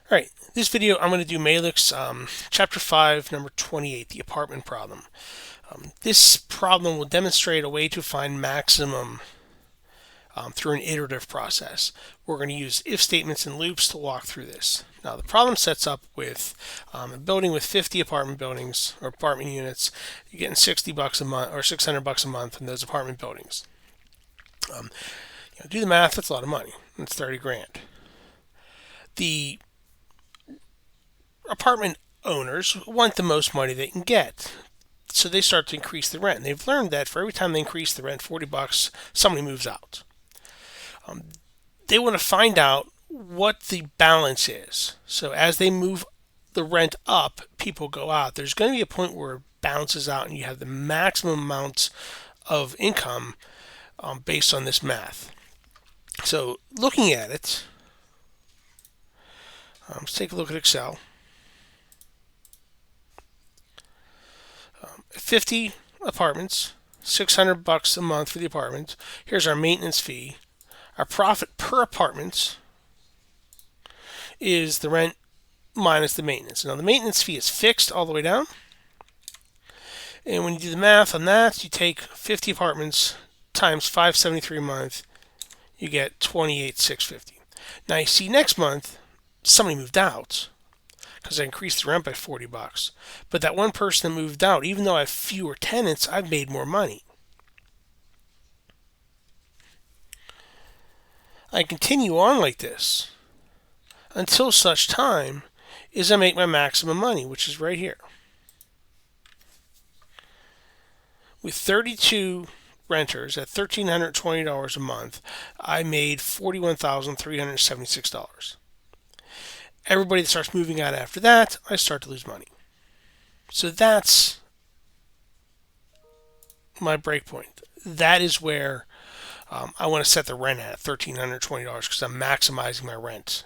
Alright, this video I'm going to do Maliks Chapter 5, Number 28, the apartment problem. This problem will demonstrate a way to find maximum through an iterative process. We're going to use if statements and loops to walk through this. Now the problem sets up with a building with 50 apartment buildings or apartment units. You're getting $60 a month or $600 a month in those apartment buildings. Do the math, that's a lot of money. That's 30 grand. The apartment owners want the most money they can get, so they start to increase the rent. They've learned that for every time they increase the rent $40, somebody moves out. They want to find out what the balance is. So as they move the rent up, people go out. There's going to be a point where it balances out and you have the maximum amount of income based on this math. So looking at it, let's take a look at Excel. 50 apartments, $600 a month for the apartment. Here's our maintenance fee. Our profit per apartment is the rent minus the maintenance. Now the maintenance fee is fixed all the way down. And when you do the math on that, you take 50 apartments times $573 a month, you get $28,650. Now you see next month somebody moved out because I increased the rent by $40. But that one person that moved out, even though I have fewer tenants, I've made more money. I continue on like this until such time as I make my maximum money, which is right here. With 32 renters at $1,320 a month, I made $41,376. Everybody that starts moving out after that, I start to lose money. So that's my break point. That is where I want to set the rent at $1,320 because I'm maximizing my rent.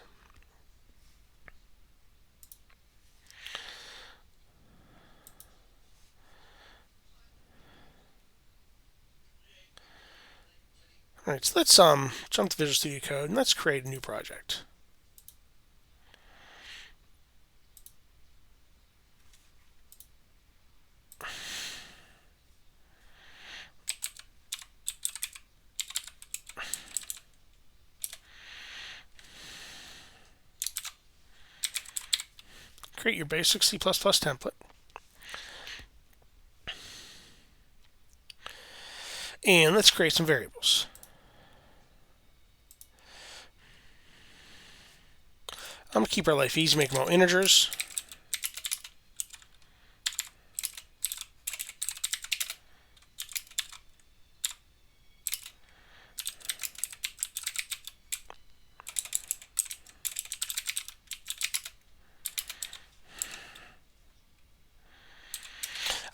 All right, so let's jump to Visual Studio Code and let's create a new project. Create your basic C++ template. And let's create some variables. I'm going to keep our life easy, make them all integers.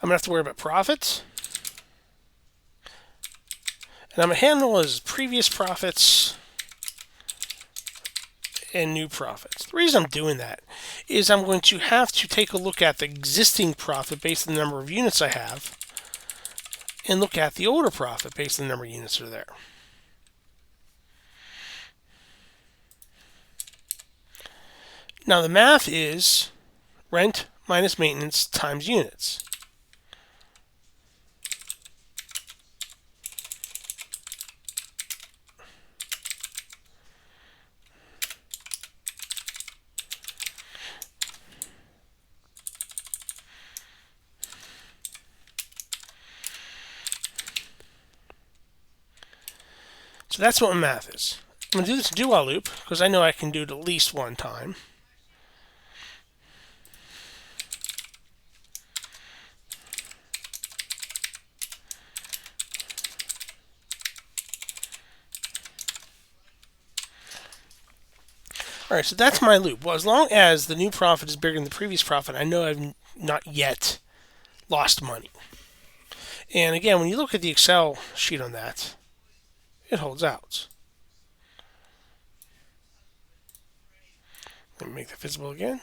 I'm going to have to worry about profits. And I'm going to handle as previous profits and new profits. The reason I'm doing that is I'm going to have to take a look at the existing profit based on the number of units I have and look at the older profit based on the number of units that are there. Now the math is rent minus maintenance times units. So that's what my math is. I'm going to do this do while loop because I know I can do it at least one time. All right, so that's my loop. Well, as long as the new profit is bigger than the previous profit, I know I've not yet lost money. And again, when you look at the Excel sheet on that, it holds out. Let me make that visible again.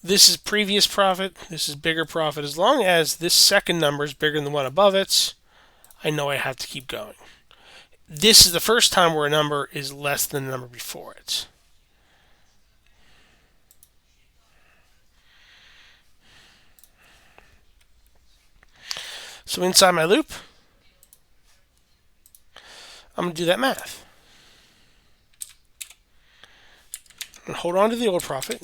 This is previous profit. This is bigger profit. As long as this second number is bigger than the one above it, I know I have to keep going. this is the first time where a number is less than the number before it. So inside my loop, I'm going to do that math. And hold on to the old profit.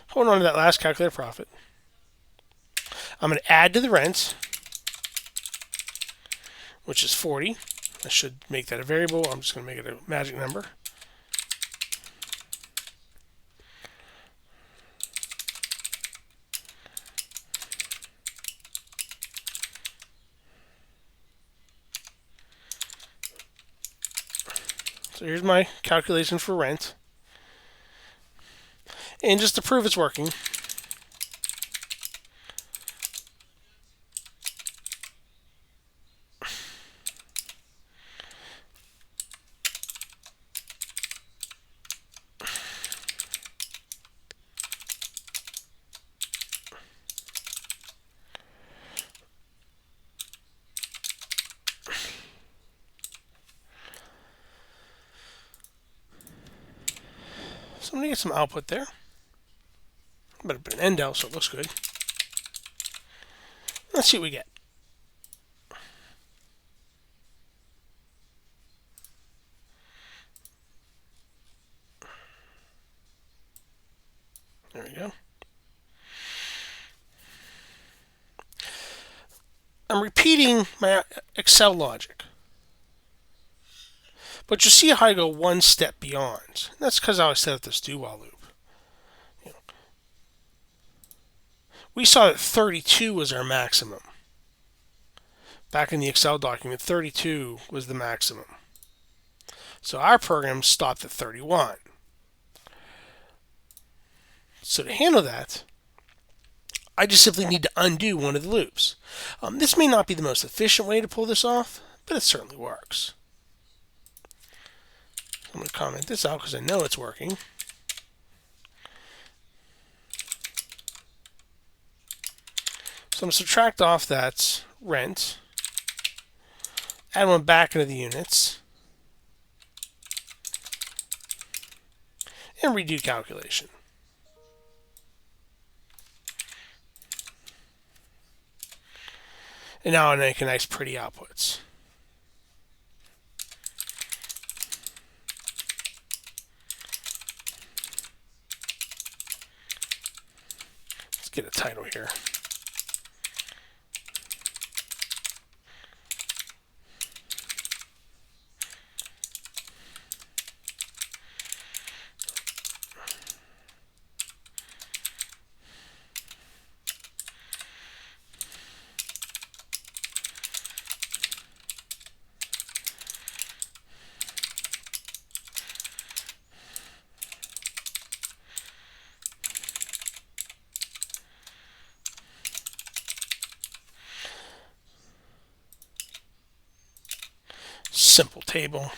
Hold on to that last calculated profit. I'm going to add to the rent, which is 40. I should make that a variable. I'm just going to make it a magic number. So here's my calculation for rent. And just to prove it's working, so I'm going to get some output there. Better put an end out so it looks good. Let's see what we get. There we go. I'm repeating my Excel logic. But you see how I go one step beyond. That's because I set up this do-while loop. We saw that 32 was our maximum. Back in the Excel document, 32 was the maximum. So our program stopped at 31. So to handle that, I just simply need to undo one of the loops. This may not be the most efficient way to pull this off, but it certainly works. I'm going to comment this out because I know it's working. So I'm going to subtract off that rent, add one back into the units, and redo calculation. And now I make a nice pretty outputs. Let's get a title here. Simple table.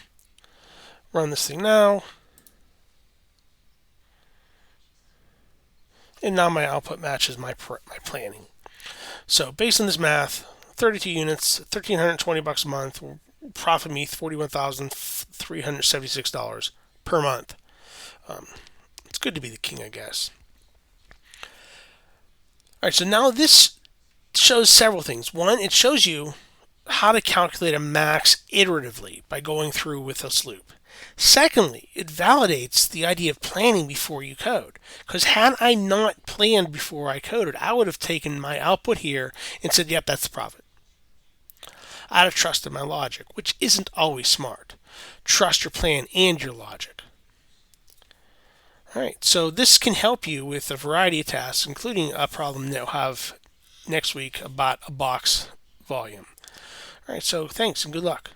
Run this thing now. And now my output matches my planning. So based on this math, 32 units, $1,320 a month, will profit me $41,376 per month. It's good to be the king, I guess. All right, so now this shows several things. One, it shows you how to calculate a max iteratively by going through with this loop. Secondly, it validates the idea of planning before you code. Because had I not planned before I coded, I would have taken my output here and said, yep, that's the profit. I'd have trusted my logic, which isn't always smart. Trust your plan and your logic. All right, so this can help you with a variety of tasks, including a problem that we'll have next week about a box volume. All right, so thanks and good luck.